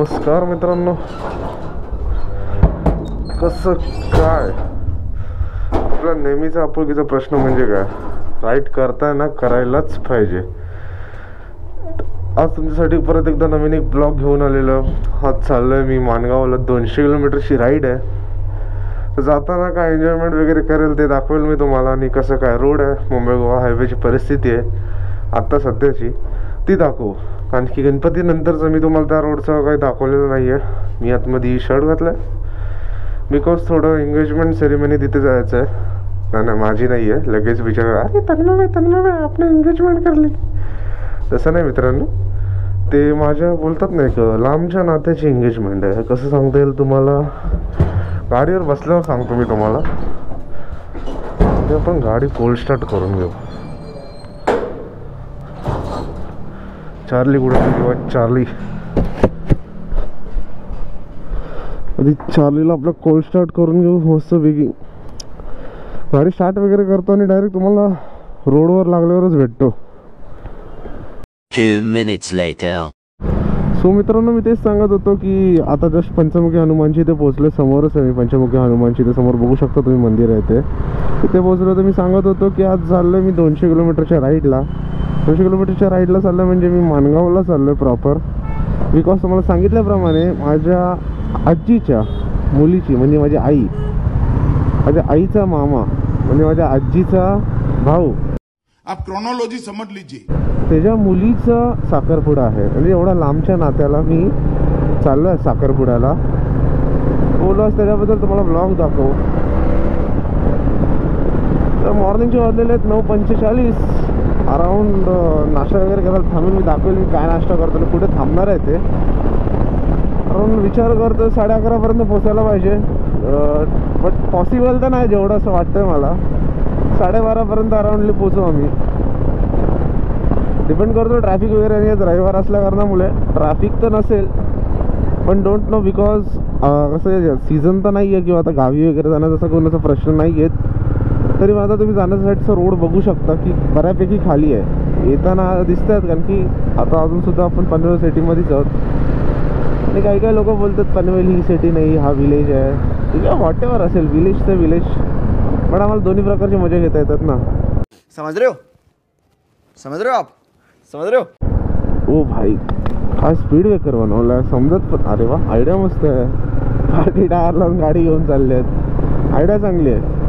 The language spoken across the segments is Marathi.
नमस्कार मित्रांनो, कसं काय आपला नेहमीचा आपुलकीचा प्रश्न म्हणजे काय, राईड करताय ना, करायलाच पाहिजे. आज तुमच्यासाठी परत एकदा नवीन एक ब्लॉग घेऊन आलेलो. आज चाललोय मी माणगावला. 200 किलोमीटरची राईड आहे. तर जाताना काय एन्जॉयमेंट वगैरे करेल ते दाखवेल मी तुम्हाला. आणि कसं काय रोड आहे, मुंबई गोवा हायवेची परिस्थिती आहे आत्ता सध्याची, ती दाखवू. कारण की गणपती नंतरचं मी तुम्हाला त्या रोडचं काही दाखवलेलं नाही आहे. मी आतमध्ये शर्ट घातला आहे बिकॉज थोडं एंगेजमेंट सेरेमनी तिथे जायचं आहे. नाही माझी नाही आहे. लगेच विचार अरे तन्मय आपण एंगेजमेंट करली. तसं नाही मित्रांनो, ते माझ्या बोलतात ना एक लांबच्या नात्याची एंगेजमेंट आहे. कसं सांगता येईल तुम्हाला, गाडीवर बसल्यावर सांगतो मी तुम्हाला. ते आपण गाडी कोल्ड स्टार्ट करून घेऊ. चार्ली कुठे किंवा चार्ली आधी चार्लीला आपलं कोल्ड स्टार्ट करून घेऊ मस्त वेगळी. गाडी स्टार्ट वगैरे करतो आणि डायरेक्ट तुम्हाला रोडवर लागल्यावरच भेटतो. 2 minutes later. सो मित्रांनो, मी तेच सांगत होतो की आता जस्ट पंचमुखी हनुमानची इथे पोहोचले. समोरच आहे मी पंचमुखी हनुमानची. इथे समोर बघू शकता तुम्ही, मंदिर आहे ते. तिथे पोहोचलो. तर मी सांगत होतो की आज चाललोय मी 200 किलोमीटरच्या राईडला. 200 किलोमीटरच्या राईडला चाललं म्हणजे मी माणगावला चाललोय प्रॉपर. बिकॉज तुम्हाला सांगितल्याप्रमाणे माझ्या आजीच्या मुलीची म्हणजे माझी आई, माझ्या आईचा मामा म्हणजे माझ्या आजीचा भाऊ, आप क्रोनोलॉजी समझ लीजिए, त्याच्या मुलीचा साखरपुडा आहे. म्हणजे एवढा लांबच्या नात्याला मी चाललो आहे साखरपुड्याला. बोललो त्याच्याबद्दल तुम्हाला ब्लॉग दाखवू. तर मॉर्निंगचे वाजलेले आहेत 9:45. अराऊंड नाश्ता वगैरे करायला थांबून मी दाखवेल मी काय नाश्ता करतो आणि कुठे थांबणार आहे ते. अराऊंड विचार करतो 11:30पर्यंत पोचायला पाहिजे. बट पॉसिबल तर नाही जेवढं असं वाटतंय मला. 12:30पर्यंत अराऊंडली पोचू आम्ही. डिपेंड करतो ट्रॅफिक वगैरे. आणि आज रविवार असल्या कारणामुळे ट्रॅफिक तर नसेल, पण डोंट नो बिकॉज कसं सीझन तर नाही आहे किंवा आता गावी वगैरे जाण्याचा कोणाचा प्रश्न नाही येत. तरी आता तुम्ही जाण्यासाठीचा रोड बघू शकता की बऱ्यापैकी खाली आहे. येताना दिसत आहेत कारण की आता अजूनसुद्धा आपण पनवेल सिटीमध्येच आहोत. आणि काही काही लोक बोलतात पनवेल ही सिटी नाही, हा विलेज आहे. ठीक आहे, व्हॉट एव्हर असेल, विलेज तर विलेज. पण आम्हाला दोन्ही प्रकारची मजा घेता येतात ना. समझ रहे हो आप समझ रहे हो. ओ भाई, काय स्पीड ब्रेकर बनवला आहे समजत पण. अरे वा, आयडिया मस्त आहे. गाडी टायर लावून गाडी घेऊन चालले आहेत. आयडिया चांगली आहे.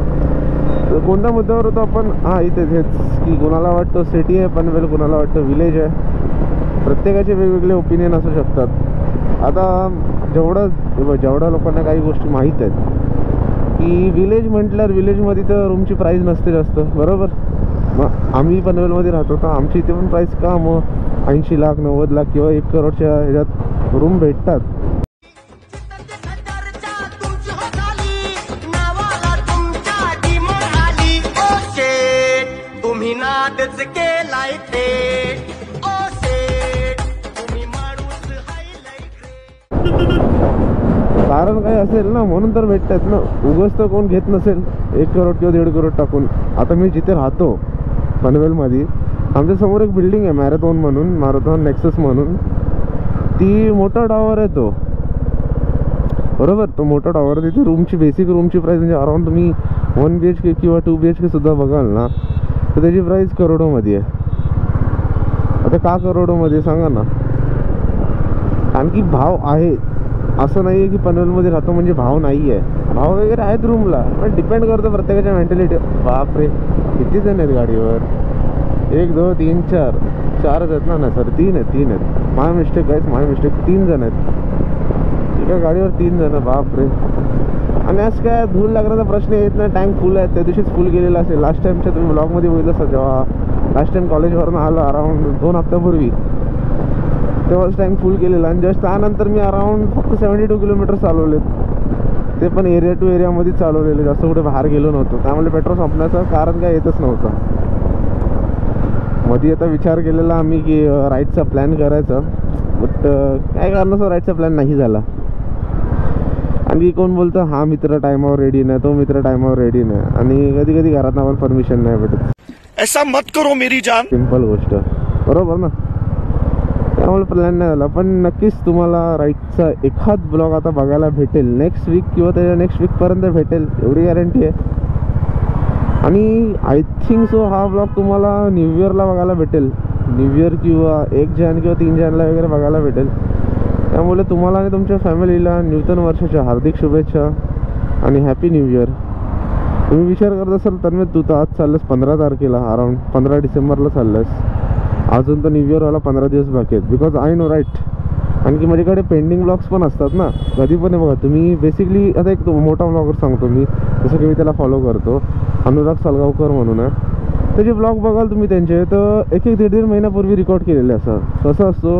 तर कोणत्या मुद्द्यावर होतो आपण? हां, इथेच हेच की कोणाला वाटतं सिटी आहे पनवेल, कोणाला वाटतं विलेज आहे. प्रत्येकाचे वेगवेगळे ओपिनियन असू शकतात. आता जेवढ्या लोकांना काही गोष्टी माहीत आहेत की विलेज म्हटल्यावर विलेजमध्ये तर रूमची प्राईस नसते जास्त, बरोबर. मग आम्ही पनवेलमध्ये राहतो तर आमची इथे पण प्राईस का मग 80 लाख 90 लाख किंवा 1 करोडच्या ह्याच्यात रूम भेटतात. कारण काही असेल ना, म्हणून तर भेटतात ना. उगाच तर कोण घेत नसेल 1 करोड किंवा 1.5 करोड टाकून. आता मी जिथे राहतो पनवेलमध्ये, आमच्या समोर एक बिल्डिंग आहे मॅरेथॉन नेक्सस म्हणून. ती मोठा टॉवर आहे तो, बरोबर. तो मोठा टॉवर, तिथे रूमची बेसिक रूमची प्राईस म्हणजे अराऊंड तुम्ही 1 BHK किंवा 2 BHK सुद्धा बघाल ना, तर त्याची प्राईस करोडोमध्ये आहे. आता का करोडोमध्ये सांगा ना. कारण की भाव आहे. असं नाही आहे की पनवेलमध्ये राहतो म्हणजे भाव नाही आहे. भाव वगैरे आहेत रूमला, पण डिपेंड करतं प्रत्येकाच्या मेंटॅलिटी. बापरे, किती जण आहेत गाडीवर? 1 2 3 4 4च आहेत ना. सर 3 आहेत. माय मिस्टेक 3 जण आहेत एका गाडीवर. 3 जण, बापरे. आणि आज काय धूळ लागण्याचा प्रश्न येत नाही. टँक फुल आहे, त्या दिवशीच फुल गेलेला असेल. लास्ट टाईमच्या तुम्ही ब्लॉगमध्ये बघितलं असेल, जेव्हा लास्ट टाईम कॉलेजवरून आलो अराऊंड 2 हप्त्यापूर्वी, तेव्हाच टँक फुल केलेला. आणि जस्ट त्यानंतर मी अराऊंड फक्त 72 किलोमीटर चालवलेत. ते पण एरिया टू एरियामध्ये चालवलेले, जास्त कुठे बाहेर गेलो नव्हतो. त्यामुळे पेट्रोल संपण्याचं कारण काय येतच नव्हतं. मध्ये आता विचार केलेला आम्ही की राईडचा प्लॅन करायचा, बट काय कारणाचं राईडचा प्लॅन नाही झाला. आणखी कोण बोलतं हा मित्र टायमावर रेडी नाही, तो मित्र टायमावर रेडी नाही. आणि कधी कधी घरात आम्हाला परमिशन नाही भेटत. ऐसा मत करो मेरी जान. सिंपल गोष्ट, बरोबर ना. त्यामुळे प्लॅन नाही झाला. पण नक्कीच तुम्हाला राईटचा एखाद ब्लॉग आता बघायला भेटेल नेक्स्ट वीक किंवा त्याच्या नेक्स्ट वीकपर्यंत भेटेल, एवढी गॅरंटी आहे. आणि आय थिंक सो हा ब्लॉग तुम्हाला न्यू इयरला बघायला भेटेल, न्यू इयर किंवा 1 जानेवारी किंवा 3 जानेवारीला वगैरे बघायला भेटेल. त्यामुळे तुम्हाला आणि तुमच्या फॅमिलीला नूतन वर्षाच्या हार्दिक शुभेच्छा आणि हॅपी न्यू इयर. तुम्ही विचार करत असाल तर तू तर आज चाललंस 15 तारखेला, अराउंड 15 डिसेंबरला चाललंस. अजून तर न्यू इयरवाला 15 दिवस बाकी आहेत. Because I know right. आणखी माझ्याकडे पेंडिंग ब्लॉग्स पण असतात ना कधी पण. बघा तुम्ही बेसिकली आता एक मोठा ब्लॉगर सांगतो मी, जसं की मी त्याला फॉलो करतो, अनुराग सालगावकर म्हणून आहे. त्याचे ब्लॉग बघाल तुम्ही त्यांचे तर एक 1-1.5 महिन्यापूर्वी रेकॉर्ड केलेले असं. कसं असतो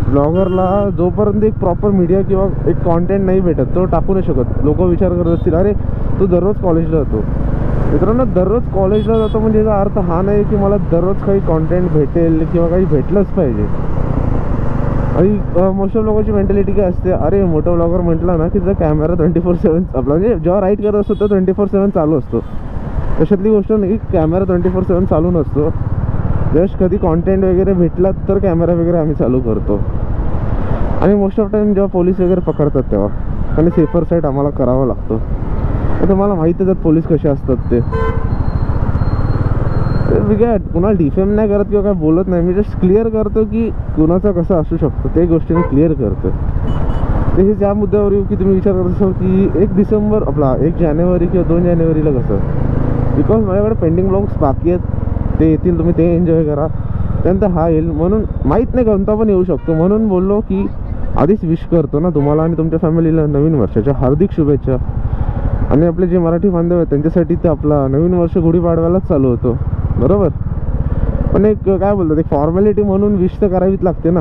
ब्लॉगरला जोपर्यंत एक प्रॉपर मीडिया किंवा एक कॉन्टेंट नाही भेटत तो टाकू नाही शकत. लोक विचार करत असतील अरे तू दररोज कॉलेजला जातो. मित्रांनो, दररोज कॉलेजला जातो म्हणजे याचा अर्थ हा नाही की मला दररोज काही कॉन्टेंट भेटेल किंवा काही भेटलंच पाहिजे. आणि मोस्ट ऑफ लोकांची मेंटॅलिटी काय असते, अरे मोठा ब्लॉगर म्हटलं ना की जर कॅमेरा 24/7 आपला म्हणजे जेव्हा राईट करत असतो तर 24/7 चालू असतो. तशातली गोष्ट नाही, कॅमेरा 24/7 चालू नसतो. जस्ट कधी कॉन्टेंट वगैरे भेटला तर कॅमेरा वगैरे आम्ही चालू करतो. आणि मोस्ट ऑफ टाईम जेव्हा पोलीस वगैरे पकडतात तेव्हा आणि सेफर साईड आम्हाला करावं लागतो. तर मला माहिती आहे पोलीस कसे असतात ते. मी काय कुणाला डिफेम नाही करत किंवा काय बोलत नाही, मी जस्ट क्लिअर करतो की कुणाचा कसं असू शकतो ते गोष्टी मी क्लिअर करतो. ते हे ज्या मुद्द्यावर येऊ की तुम्ही विचार करत असाल की 1 डिसेंबर आपला 1 जानेवारी किंवा 2 जानेवारीला कसं, बिकॉज माझ्याकडे पेंडिंग ब्लॉग्स बाकी आहेत, ते येतील, तुम्ही ते एन्जॉय करा. त्यानंतर हा येईल म्हणून माहीत नाही कोणता पण येऊ शकतो. म्हणून बोललो की आधीच विश करतो ना तुम्हाला आणि तुमच्या फॅमिलीला नवीन वर्षाच्या हार्दिक शुभेच्छा. आणि आपले जे मराठी बांधव आहेत त्यांच्यासाठी ते आपला नवीन वर्ष गुढीपाडव्यालाच चालू होतो, बरोबर. पण एक काय बोलतात, एक फॉर्मॅलिटी म्हणून विश तर करावीच लागते ना.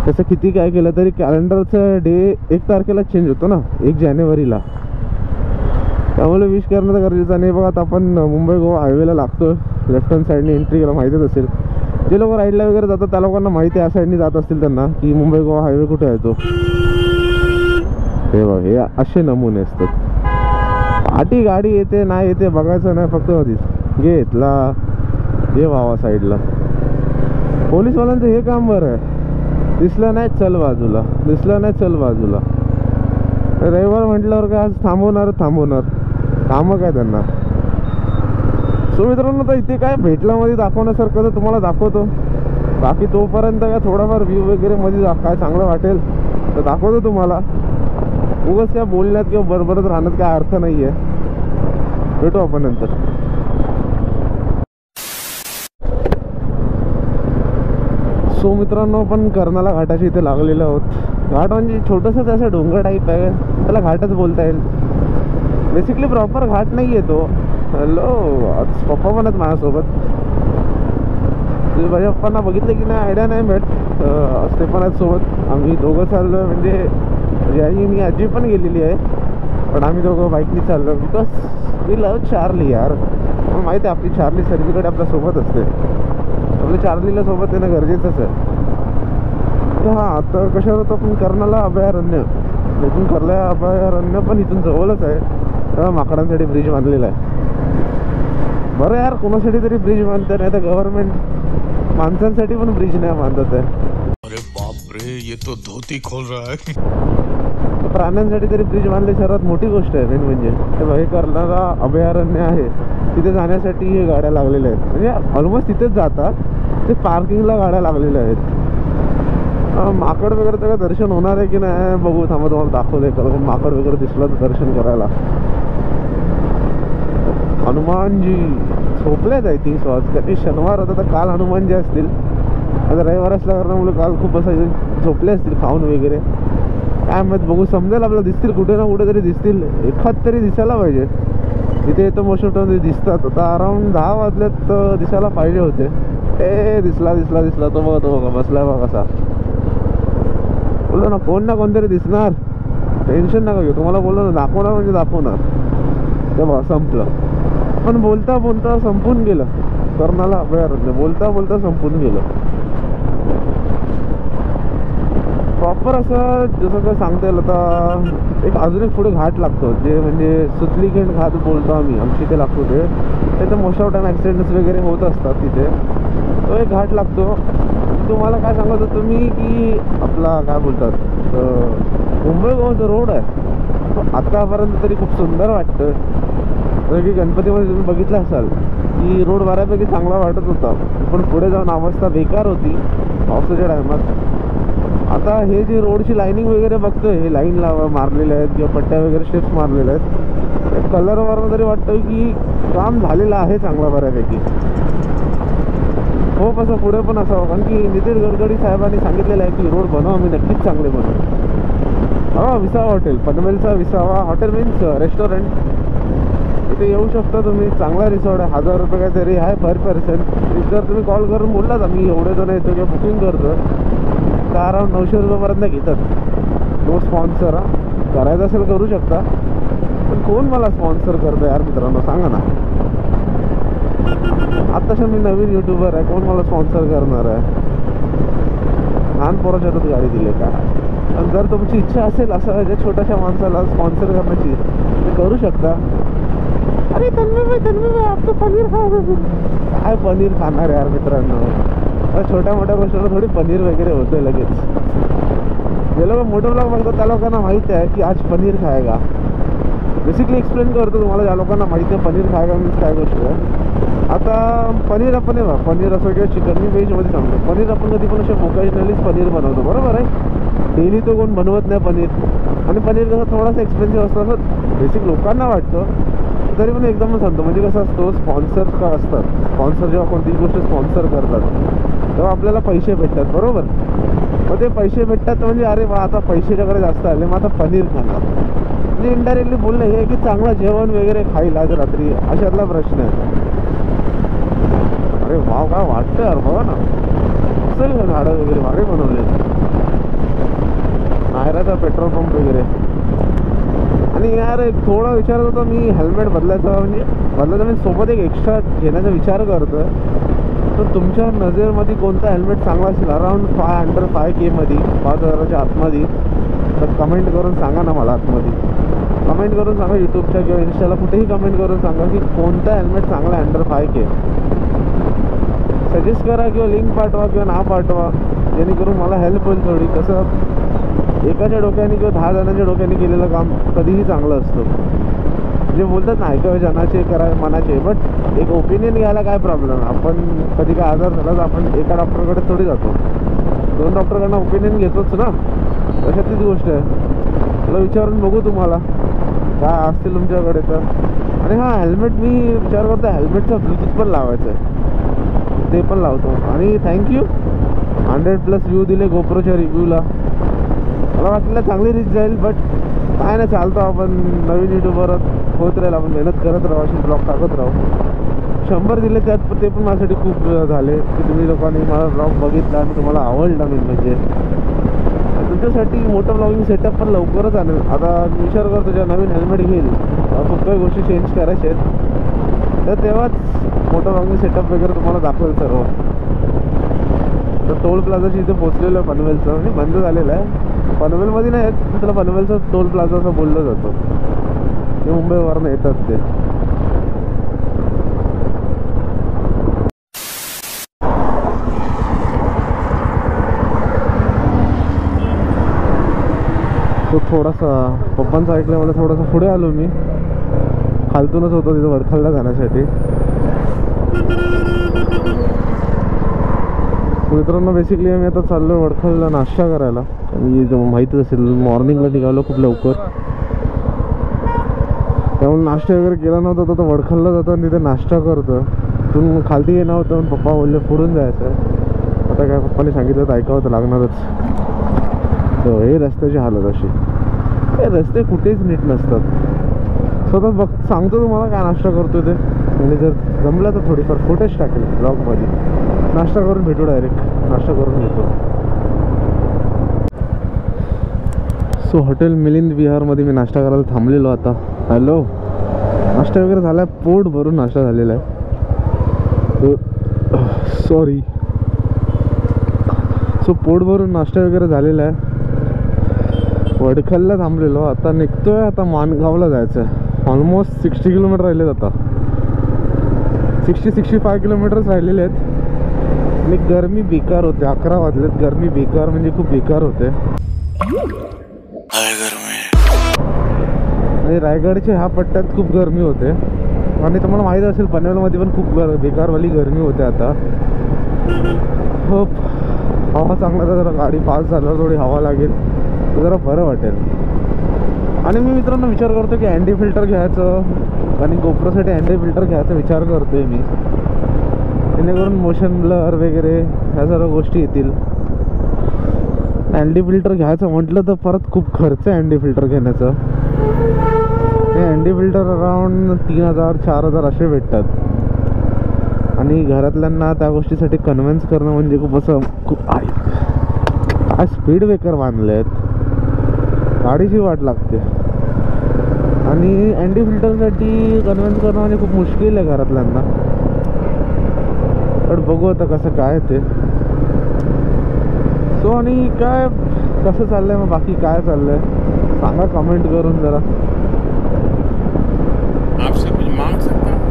तसं किती काय केलं तरी कॅलेंडरचं डे 1 तारखेला चेंज होतो ना, 1 जानेवारीला. त्यामुळे विश करणं तर गरजेचं नाही. बघा आता आपण मुंबई गोवा हायवेला लागतो, लेफ्ट हँड साईडने एंट्री केला, माहितीच असेल. जे लोक राईडला वगैरे जातात त्या लोकांना माहिती आहे, या साईडने जात असतील त्यांना की मुंबई गोवा हायवे कुठे आहे तो. हे बघ हे असे नमुने असतात. पाठी गाडी येते नाही येते बघायचं नाही, फक्त आधीच घेतला हे व्हावा साईडला. पोलीसवाल्यांचं हे काम बरं आहे, दिसलं नाही चल बाजूला, दिसलं नाही चल बाजूला. रविवार म्हटल्यावर काय आज थांबवणार कामं काय त्यांना. सो मित्रांनो, तर इथे काय भेटला मध्ये दाखवण्यासारखं तर तुम्हाला दाखवतो. बाकी तोपर्यंत काय थोडाफार व्ह्यू वगैरे मध्ये काय चांगलं वाटेल तर दाखवतो तुम्हाला. उगाच काय बोलण्यात किंवा बरोबरच राहण्यात काय अर्थ नाही आहे. भेटू आपण नंतर. सो मित्रांनो, आपण कर्नाला घाटाच्या इथे लागलेलो आहोत. घाट म्हणजे छोटंसंच असं डोंगर टाईप आहे, त्याला घाटच बोलता येईल. बेसिकली प्रॉपर घाट नाही आहे तो. हॅलो, आज पप्पा पण आहेत माझ्यासोबत. माझ्या पप्पांना बघितलं की नाही आयडिया नाही भेट, ते पण आहेत सोबत. आम्ही दोघं चाललो आहे, म्हणजे आई आणि आजी पण गेलेली आहे, पण आम्ही दोघं बाईकनी चाललो बिकॉज वी लव्ह चार्ली यार. मला माहिती आहे आपली चार्ली सर्वीकडे आपल्यासोबत असते, आपल्या चार्लीला सोबत येणं गरजेचंच आहे. तर हां, तर कशावर होतं आपण कर्नाला अभयारण्य, इथून कर्ला अभयारण्य पण इथून जवळच आहे. माकडांसाठी ब्रिज बांधलेला आहे. बरं यार, कोणासाठी तरी ब्रिज बांधतं, नाही तर गव्हर्नमेंट माणसांसाठी पण ब्रिज नाही बांधत आहे. अरे बाप रे, ये तो धोती खोल रहा है. प्राण्यांसाठी तरी ब्रिज बांधले सर्वात मोठी गोष्ट आहे. मेन म्हणजे हे कर्नाला अभयारण्य आहे, तिथे जाण्यासाठी हे गाड्या लागलेल्या आहेत. म्हणजे ऑलमोस्ट तिथेच जातात, ते पार्किंगला गाड्या लागलेल्या आहेत. माकड वगैरे तर दर्शन होणार आहे की नाही बघू, थांबा तुम्हाला दाखवते. कारण माकड वगैरे दिसलं तर दर्शन करायला. हनुमानजी झोपलेत आय थिंक. सो आज कधी शनिवार होता तर काल हनुमानजी असतील. आता रविवार असल्या कारणामुळे काल खूप असं झोपले असतील खाऊन वगैरे, काय माहित. बघू, समजेल आपल्याला. दिसतील कुठे ना कुठे तरी दिसतील, एखाद तरी दिसायला पाहिजे. इथे येतं मोस्ट ऑफ टाइम दिसतात. आता अराउंड 10 वाजलेत तर दिसायला पाहिजे होते. दिसला तो बघा बसलाय बघा कसा. बोललो ना कोण ना कोणतरी दिसणार, टेन्शन नका घेऊ. तुम्हाला बोललो ना दाखवणार म्हणजे दाखवणार. ते बघा संपलं. पण बोलता बोलता संपून गेलं कर्नाला अभयारण्य, बोलता संपून गेलं. प्रॉपर असं जसं काय सांगता येईल. आता एक अजून एक पुढे घाट लागतो, जे म्हणजे सुतलीखंड घाट बोलतो आम्ही, आमच्या इथे लागतो ते. तर मोस्ट ऑफ टाईम ॲक्सिडेंट्स वगैरे होत असतात तिथे. तो एक घाट लागतो. तुम्हाला काय सांगत होतो मी की आपला काय बोलतात मुंबई गोवाचा रोड आहे तो आतापर्यंत तरी खूप सुंदर वाटतं. जर की गणपतीमध्ये तुम्ही बघितलं असाल की रोड बऱ्यापैकी चांगला वाटत होता, पण पुढे जाऊन अवस्था बेकार होती पावसाच्या टायमात. आता हे जे रोडची लाईनिंग वगैरे बघतोय, हे लाईन मारलेल्या आहेत किंवा पट्ट्या वगैरे स्टेप्स मारलेल्या आहेत, कलरवरनं तरी वाटतं की काम झालेलं आहे चांगला बऱ्यापैकी. हो असं पुढे पण असावं, कारण की नितीन गडकरी साहेबांनी सांगितलेलं आहे की रोड बनवा, आम्ही नक्कीच चांगले बनवू. हा विसावा हॉटेल, पनवेलचा विसावा हॉटेल मीन्स रेस्टॉरंट. इथे येऊ शकता तुम्ही, चांगला रिसॉर्ट आहे. 1000 रुपये काहीतरी आहे पर पर्सन. जर तुम्ही कॉल करून बोललात आम्ही एवढे जण येतो किंवा बुकिंग करतो तर अराउंड 900 रुपयापर्यंत घेतात. No sponsor. करायचं असेल करू शकता, पण कोण मला स्पॉन्सर करतं यार मित्रांनो, सांगा ना. आत्ताशा मी नवीन यूट्यूबर आहे, कोण मला स्पॉन्सर करणार आहे. लहान पोराच्या हातात गाडी दिली का. आणि जर तुमची इच्छा असेल असं ज्या छोट्याशा माणसाला स्पॉन्सर करण्याची ते करू शकता. अरे तन्मय आपलं पनीर खाऊ. काय पनीर खाणार यार मित्रांनो, छोट्या मोठ्या गोष्टीला थोडी पनीर वगैरे होतं लगेच. जे लोक मोठे ब्लॉग बघतात त्या लोकांना माहिती आहे की आज पनीर खायगा. बेसिकली एक्सप्लेन करतो तुम्हाला, ज्या लोकांना माहिती आहे पनीर खायगा मीन्स काय गोष्ट आहे. आता पनीर आपण आहे, पनीर असो किंवा चिकन, मी व्हेजमध्ये सांगतो. पनीर आपण कधी पण असे ओकेजनलीच पनीर बनवतो, बरोबर आहे. डेली तो कोण बनवत नाही पनीर. आणि पनीर कसं थोडासा एक्सपेन्सिव्ह असतो असं बेसिक लोकांना वाटतं, तरी पण एकदमच सांगतो. म्हणजे कसं असतो, स्पॉन्सर का असतात, स्पॉन्सर जेव्हा कोणतीही गोष्ट स्पॉन्सर करतात तेव्हा आपल्याला पैसे भेटतात, बरोबर. मग ते पैसे भेटतात म्हणजे अरे वा आता पैशाच्याकडे जास्त आले, मग आता पनीर खाणार. म्हणजे इनडायरेक्टली बोलणं हे आहे की चांगलं जेवण वगैरे खाईल आज रात्री, अशातला प्रश्न आहे. अरे वाव काय वाटतं यार, बघा ना असेल का झाडं वगैरे भारी बनवले. नायराचा पेट्रोल पंप वगैरे. आणि यार एक थोडा विचार होता मी हेल्मेट बदलायचा, म्हणजे सोबत एक एक्स्ट्रा घेण्याचा विचार करतोय. तर तुमच्या नजरेमध्ये कोणता हेल्मेट चांगला असेल अराउंड 500 मध्ये, 5000च्या आतमध्ये, तर कमेंट करून सांगा ना मला. आतमध्ये कमेंट करून सांगा, यूट्यूबच्या किंवा इन्स्टाला कुठेही कमेंट करून सांगा की कोणता हेल्मेट चांगला अंडर 5K. सजेस्ट करा किंवा लिंक पाठवा किंवा ना पाठवा, जेणेकरून मला हेल्प होईल थोडी. कसं एकाच्या डोक्याने किंवा 10 जणांच्या डोक्याने केलेलं काम कधीही चांगलं असतं. जे बोलतात ना ऐकावे जनाचे करावे मनाचे, बट एक ओपिनियन घ्यायला काय प्रॉब्लेम. आपण कधी काय आजार झाला तर आपण एका डॉक्टरकडे थोडी जातो, 2 डॉक्टरकडनं ओपिनियन घेतोच ना. तशातलीच गोष्ट आहे. मला विचारून बघू तुम्हाला काय असतील तुमच्याकडे तर. आणि हां, हेल्मेट मी विचार करतो हेल्मेटचा ब्लूटूथ पण लावायचं आहे, ते पण लावतो. आणि थँक्यू 100+ व्ह्यू दिले गोप्रोच्या रिव्ह्यूला. मला वाटलं चांगली रीच जाईल, बट काय नाही, चालतो आपण. नवीन यूट्यूबर होत राहील, आपण मेहनत करत राहू, अशी ब्लॉग टाकत राहू. 100 दिले त्यात, ते पण माझ्यासाठी खूप झाले की तुम्ही लोकांनी मला ब्लॉग बघितला आणि तुम्हाला आवडला. मी म्हणजे तुमच्यासाठी मोठं ब्लॉगिंग सेटअप पण लवकरच आणेल. आता विचार करतो जेव्हा नवीन हेल्मेट घेईल खूप काही गोष्टी चेंज करायच्या आहेत, तर तेव्हाच मोठं ब्लॉगिंग सेटअप वगैरे तुम्हाला दाखवेल सर्व. तर टोल प्लाझाची इथे पोचलेलं आहे पनवेलचं, म्हणजे बंद झालेलं आहे. पनवेलमध्ये नाही आहेत, त्याला पनवेलचं टोल प्लाझा असं बोललं जातं. ते मुंबईवरनं येतात ते. तो थोडासा पप्पांचं ऐकल्यामुळे थोडासा पुढे आलो मी. खालतूनच होतो तिथं वडखलला जाण्यासाठी. मित्रांनो बेसिकली आम्ही आता चाललो वडखलला नाश्ता करायला. आणि माहितीच असेल मॉर्निंगला निघालो खूप लवकर, त्यामुळे नाश्ता वगैरे केला नव्हता. तर वडखलला जातो आणि तिथे नाश्ता करतो. तिथून खालती येणं होतं, पप्पा बोलले पुढून जायचं आहे. आता काय पप्पाने सांगितलं तर ऐकावं तर लागणारच. तर हे रस्त्याची हालत अशी, हे रस्ते कुठेच नीट नसतात. स्वतः सांगतो तुम्हाला काय नाश्ता करतो ते, आणि जर जमलं तर थोडीफार फुटेज टाकेल ब्लॉगमध्ये. नाश्ता करून भेटू, डायरेक्ट नाश्ता करून भेटू. सो हॉटेल मिलिंद विहारमध्ये मी नाश्ता करायला थांबलेलो आता. हॅलो, नाश्ता वगैरे झाला आहे, पोट भरून नाश्ता झालेला आहे. सॉरी. सो पोट भरून नाश्ता वगैरे झालेला आहे. वडखलला थांबलेलो, आता निघतोय. आता माणगावला जायचं आहे. ऑलमोस्ट 60 किलोमीटर राहिलेत आता. 60-65 किलोमीटर्स राहिलेले आहेत. आणि गरमी बेकार होते. 11 वाजलेत, गरमी बेकार म्हणजे खूप बेकार होते. आणि रायगडच्या ह्या पट्ट्यात खूप गरमी होते. आणि तुम्हाला माहीत असेल पनवेलमध्ये पण खूप बेकारवाली गरमी होते आता. खूप हवा चांगला तर जरा गाडी फास्ट झाल्यावर थोडी हवा लागेल तर जरा बरं वाटेल. आणि मी मित्रांनो विचार करतो की अँटी फिल्टर घ्यायचं आणि गोप्रोसाठी अँटी फिल्टर घ्यायचा विचार करतोय मी, जेणेकरून मोशन ब्लर वगैरे ह्या सर्व गोष्टी येतील. अँटी फिल्टर घ्यायचं म्हटलं तर परत खूप खर्च आहे अँटी फिल्टर घेण्याचं. हे अँटी फिल्टर अराउंड 3000-4000 असे भेटतात. आणि घरातल्यांना त्या गोष्टीसाठी कन्व्हिन्स करणं म्हणजे खूप असं खूप काय स्पीड ब्रेकर बांधले आहेत, गाडीची वाट लागते. आणि अँटी फिल्टरसाठी कन्व्हिन्स करणं म्हणजे खूप मुश्किल आहे घरातल्यांना. पण बघू आता कसं काय ते. सो आणि काय कसं चाललंय मग, बाकी काय चाललंय सांगा कमेंट करून जरा. आपसे कुछ मांग सकता हूँ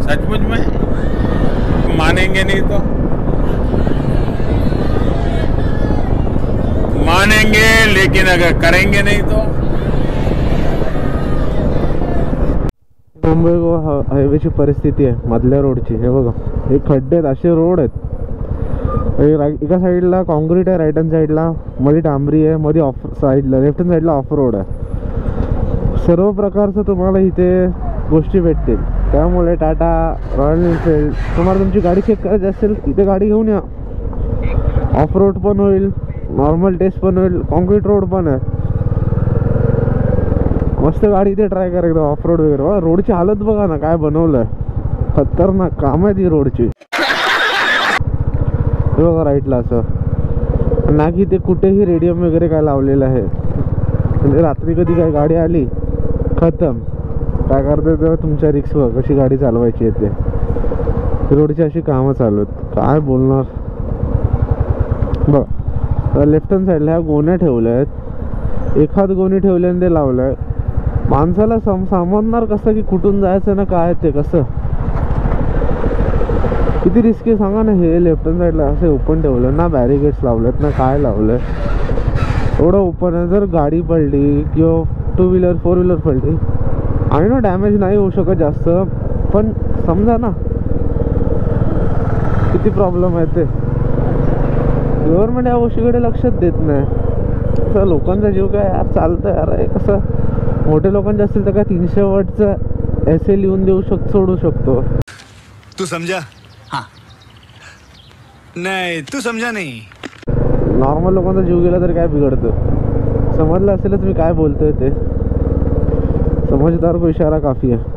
सचमुच में? मानेंगे नहीं तो मानेंगे, लेकिन अगर करेंगे नहीं तो? मुंबई गोवा हायवेची परिस्थिती आहे मधल्या रोडची. हे बघा, हे खड्डे आहेत, असे रोड आहेत. एका साईडला कॉन्क्रीट आहे, राईट हँड साईडला मध्ये डांबरी आहे, मध्ये ऑफ साईडला लेफ्ट हँड साईडला ऑफ रोड आहे. सर्व प्रकारचं तुम्हाला इथे गोष्टी भेटतील. त्यामुळे टाटा रॉयल एनफिल्ड, तुम्हाला तुमची गाडी चेक करायची असेल इथे गाडी घेऊन या. ऑफ रोड पण होईल, नॉर्मल टेस्ट पण होईल, कॉन्क्रीट रोड पण आहे. मस्त गाडी इथे ट्राय करा एकदा ऑफ रोड वगैरे. रोडची हालत बघा ना काय बनवलं आहे, खतरनाक काम आहे ती रोडची. बघा राईटला असं ना की ते कुठेही रेडियम वगैरे काय लावलेलं आहे. म्हणजे रात्री कधी काय गाडी आली खतम, काय करते तेव्हा तुमच्या रिक्सवर कशी गाडी चालवायची येते. रोडची अशी कामं चालू आहेत, काय बोलणार. बघ लेफ्ट हँड साईडला ह्या गोण्या ठेवल्या आहेत, एखाद गोणी ठेवल्याने ते लावलं आहे. माणसाला समजणार कसं की कुठून जायचं ना काय ते कसं, किती रिस्की सांगा ना. हे लेफ्ट हँड साईडला असे ओपन ठेवलं ना, बॅरिकेड्स लावलेत ना काय लावलं, एवढं ओपन आहे. जर गाडी पडली किंवा 2 व्हीलर 4 व्हीलर पडली आणि ना डॅमेज नाही होऊ शकत जास्त, पण समजा ना किती प्रॉब्लेम आहे ते. गव्हर्नमेंट या गोष्टीकडे लक्षच देत नाही. असं लोकांचा जीव काय यार चालतं यार. हे कसं मोठे लोकांचे असतील तर काय 300 वॉटचा एसे लिहून देऊ सोडू शकतो. तू समझा? हाँ नहीं तू समझा नहीं. नॉर्मल लोकांचा जीव गेला तर काय बिघडतं. समजलं असेलच मी काय बोलतोय ते. समझदार को इशारा काफी आहे.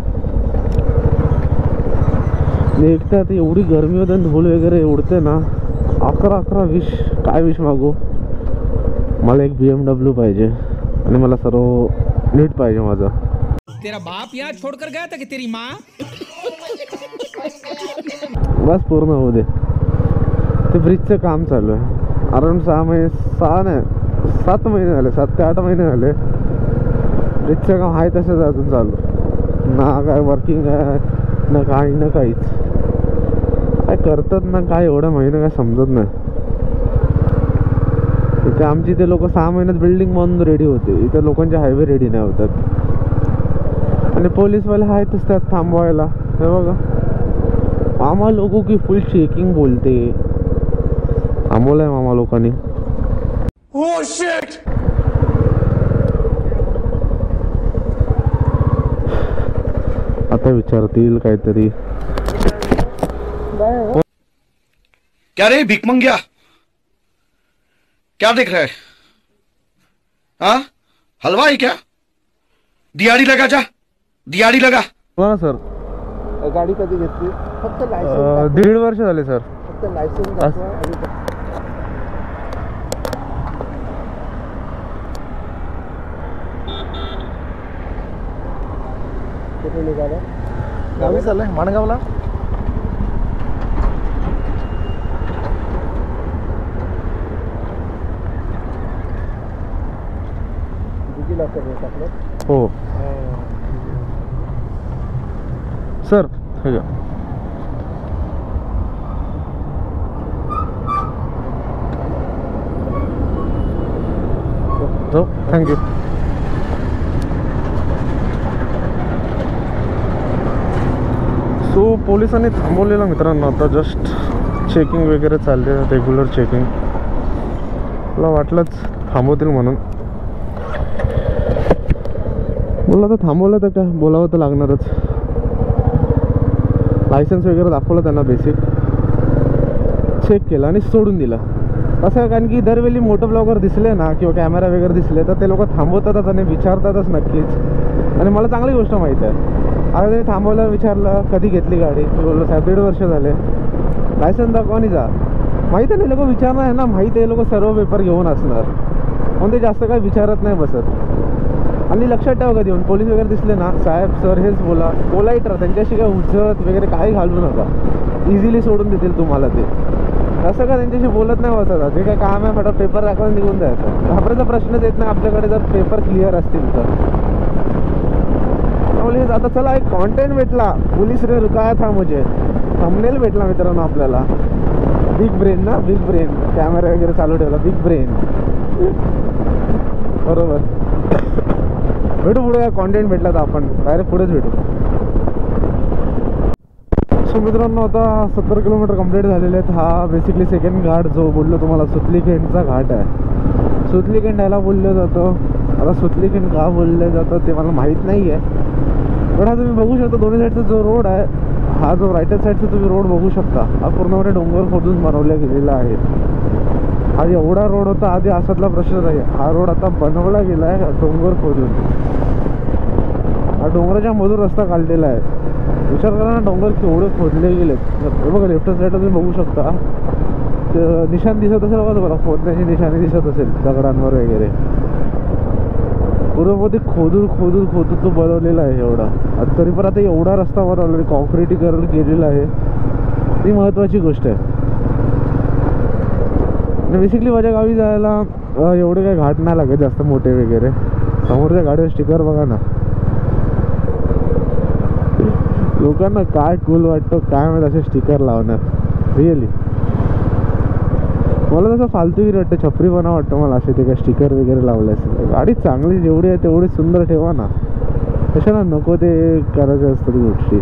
एकतर एवढी गरमी होते, धूळ वगैरे उडते ना. 11 विश काय विश मागू. मला एक BMW पाहिजे आणि मला सर्व नीट पाहिजे माझं. तेरा बाप यहाँ छोड़कर गया था कि तेरी माँ? बस पूर्ण होऊ दे. ते ब्रिजचं काम चालू आहे. अराउंड 7 महिने झाले, 7 ते 8 महिने झाले. ब्रिजचं काम आहे तसंच अजून चालू ना. काय वर्किंग आहे ना काही ना काहीच. काय करतात ना काय एवढ्या महिने काय समजत नाही. इथे आमची इथे लोक 6 महिन्यात बिल्डिंग बनवून रेडी होते. इथे लोकांचे हायवे रेडी नाही होतात. आणि पोलीसवाले आहेतच त्यात थांबवायला. हे बघा मामा लोगों की फुल चेकिंग बोलते. थांबवलंय मामा लोकांनी. Oh shit! आता विचारतील काहीतरी. क्या रे भिकमंगिया, क्या देख रहा है? हाँ हलवा है क्या? दिहाड़ी लगा जा, दिहाड़ी लगा. बोला सर. गाडी कधी घेतली? फक्त 1.5 वर्ष झाले सर. फक्त लायसन्स दाखवा आणि कुठे निघाला? गावी चाललंय माणगावला. डिजिलॉकर टाकलं. हो सर. हे घ्या. हो थँक्यू. सो पोलिसांनी थांबवलेलं मित्रांनो. आता जस्ट चेकिंग वगैरे चालले, रेग्युलर चेकिंग. मला वाटलंच थांबवतील म्हणून. बोला तर थांबवलं तर काय, बोलावं तर लागणारच. लायसन्स वगैरे दाखवलं त्यांना, बेसिक चेक केलं आणि सोडून दिलं. कसं कारण की दरवेळी मोठं ब्लॉगर दिसले ना किंवा कॅमेरा वगैरे दिसले तर ते लोक थांबवतातच आणि विचारतातच नक्कीच. आणि मला चांगली गोष्ट माहीत आहे. आता त्यांनी थांबवलं, विचारलं कधी घेतली गाडी. मी बोललो साहेब 1.5 वर्ष झाले. लायसन्स दाखवा आणि जा. माहीत आहे ना लोक विचारणार आहे ना, माहीत आहे लोक सर्व पेपर घेऊन असणार म्हणून ते जास्त काही विचारत नाही बसत. आणि लक्षात ठेवा कधी येऊन पोलीस वगैरे दिसले ना, साहेब सर हेच बोला, पोलाईट राहा. त्यांच्याशी काय उचलत वगैरे काही घालू नका, इझिली सोडून देतील तुम्हाला ते. असं का त्यांच्याशी बोलत नाही बसत. जे काय काम आहे फटाफट पेपर दाखवा निघून जायचं. घाबरायचा प्रश्नच येत नाही आपल्याकडे जर पेपर क्लिअर असतील तर. त्यामुळे आता चला एक कॉन्टेंट भेटला, पोलीस रे रुकाया था मुझे, थंबनेल भेटला मित्रांनो आपल्याला. बिग ब्रेन ना, बिग ब्रेन. कॅमेरा वगैरे चालू ठेवला, बिग ब्रेन. बरोबर. भेटू पुढे, कॉन्टेंट भेटला तर आपण डायरेक्ट पुढेच भेटू. सो मित्रांनो आता 70 किलोमीटर कंप्लीट झालेले आहेत. हा बेसिकली सेकंड घाट जो बोललो तुम्हाला सुतलीखिंडचा घाट आहे. सुतलीखिंड याला बोललं जातं. आता सुतलीखिंड का बोललं जातं ते मला माहीत नाही आहे. पण हा तुम्ही बघू शकता दोन्ही साईडचा जो रोड आहे, हा जो राईट साईडचा तुम्ही रोड बघू शकता, हा पूर्णपणे डोंगर खोदून बनवला गेलेला आहे. हा एवढा रोड होता आधी असातला प्रश्न नाही. हा रोड आता बनवला गेला आहे डोंगर खोदून. हा डोंगराच्या मधून रस्ता काढलेला आहे. विचार करा ना, डोंगर केवढे खोदले गेलेत. हे बघा लेफ्ट साईडला तुम्ही बघू शकता, निशाण दिसत असेल बघा तुम्हाला, खोदण्याची निशाणी दिसत असेल दगडांवर वगैरे. पूर्वमध्ये खोदून खोदून खोदून तो बनवलेला आहे एवढा. आणि तरी पण आता एवढा रस्ता बनवला, कॉन्क्रिटीकरण केलेलं आहे. ती महत्त्वाची गोष्ट आहे. बेसिकली माझ्या गावी जायला एवढे काही घाट नाही लागत जास्त मोठे वगैरे. समोरच्या गाडीवर स्टिकर बघा ना. लोकांना काय कूल वाटतं काय माहिती असे स्टिकर लावणार. रिअली मला तसं फालतूगिरी वाटतं, छपरीपणा वाटतं मला असे ते काय स्टिकर वगैरे लावले असेल. गाडी चांगली जेवढी आहे तेवढी सुंदर ठेवा ना, कशाला नको ते करायचे असतात गोष्टी.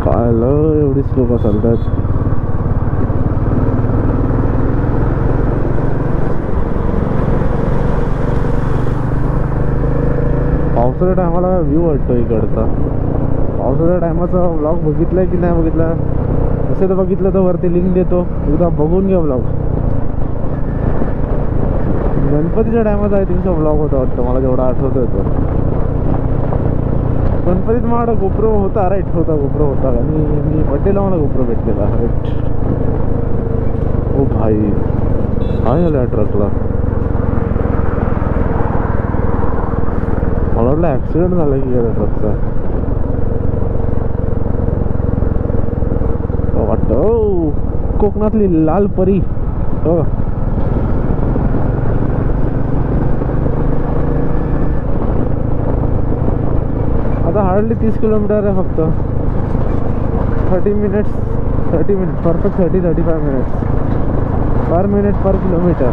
काय एवढीच लोक चालतात. पावसाळ्या टायमाला काय व्ह्यू वाटतो इकडचा. पावसाळ्या टायमाचा ब्लॉग बघितला की नाही बघितला, असे तर बघितलं तर वरती लिंक देतो, एकदा बघून घ्या ब्लॉग. गणपतीच्या टायमाचा आय थिंकचा ब्लॉग होता वाटतं मला जेवढा आठवत होतं. गणपतीत मला गोप्रो होता, राईट होता, गोप्रो होता. आणि मी बड्डेला मला गोप्रो भेटलेला, राईट. ओ भाई काय झालं या ट्रकला? मला वाटलं ॲक्सिडेंट झाला की या ट्रकचा वाटतं. कोकणातली लाल परी हो. आता हार्डली 30 किलोमीटर आहे फक्त. 30 minutes perfect 30-35 minutes per minute per kilometre.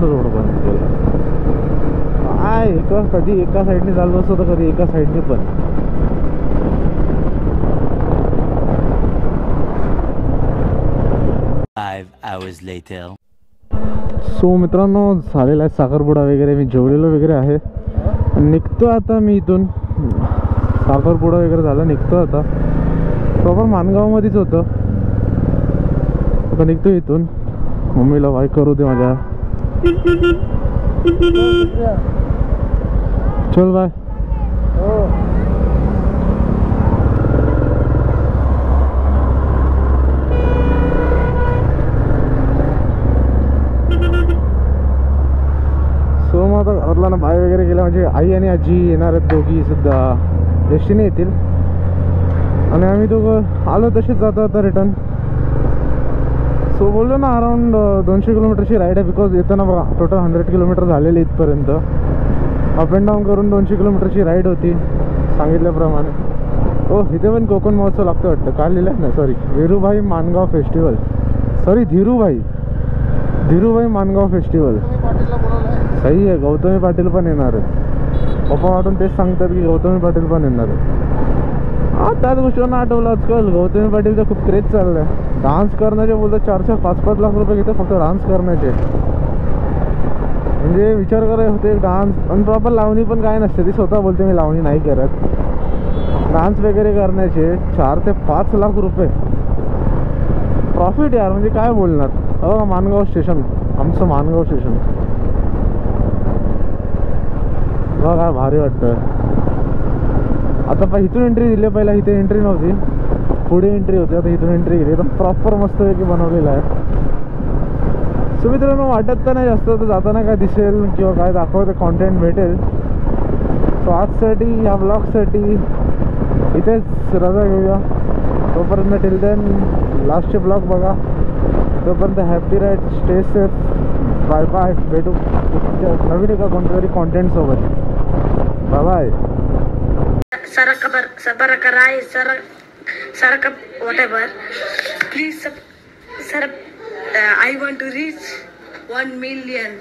Road बंद केला काय, कधी एका साईडने चालू असतो तर कधी एका साईडने पण. सो मित्रांनो झालेला आहे साखरपुडा वगैरे, मी जेवलेलो वगैरे आहे. निघतो आता मी इथून. साखरपुडा वगैरे झाला, निघतो आता. प्रॉपर माणगावमध्येच होतं. आता निघतो इथून. मम्मीला बाय करू दे माझ्या. चल बाय. नव्हता घरातला ना, बाय वगैरे गेला. म्हणजे आई आणि आजी येणार आहेत, दोघी सुद्धा एसटीने येतील. आणि आम्ही दोघं आलो तसेच जाता आता रिटर्न. सो बोललो ना अराऊंड 200 किलोमीटरची राईड आहे. बिकॉज येताना बघा टोटल 100 किलोमीटर झालेले इथपर्यंत. अप अँड डाऊन करून 200 किलोमीटरची राईड होती सांगितल्याप्रमाणे. हो, इथे पण कोकण महोत्सव लागतो वाटतं. काय लिहिलं आहे ना, sorry, Virubhai Mangaon festival. Sorry, Dhirubhai Mangaon festival. सही आहे. गौतमी पाटील पण येणार आहेत. पप्पा वाटून तेच सांगतात की गौतमी पाटील पण येणार आहेत. हा, त्याच गोष्टीवर आठवलं आजकाल गौतमी पाटीलचं खूप क्रेज चाललं आहे. डान्स करण्याचे बोलतात 4-4, 5-5 लाख रुपये घेते फक्त डान्स करण्याचे. म्हणजे विचार करायला होते डान्स. आणि प्रॉपर लावणी पण काय नसते. ती स्वतः बोलते मी लावणी नाही करत. डान्स वगैरे करण्याचे 4 ते 5 लाख रुपये प्रॉफिट यार. म्हणजे काय बोलणार. हो, मानगाव स्टेशन, आमचं मानगाव स्टेशन बघा काय भारी वाटतं. आता इथून एंट्री दिली. पहिला इथे एंट्री नव्हती, पुढे एंट्री होती. आता इथून एंट्री केली. एकदम प्रॉपर मस्तपैकी बनवलेलं आहे. सो मित्रांनो, वाटत तर नाही जास्त, तर जाताना काय दिसेल किंवा काय दाखवते कॉन्टेंट भेटेल. सो आजसाठी ह्या ब्लॉगसाठी इथेच रजा घेऊया. तोपर्यंत टिल देन लास्टचे ब्लॉग बघा. तोपर्यंत happy ride, stay safe, bye bye. भेटू नवीन एका कोणत्या तरी कॉन्टेंट सोबत. Bye bye. whatever, please sir, I want to reach 1 million.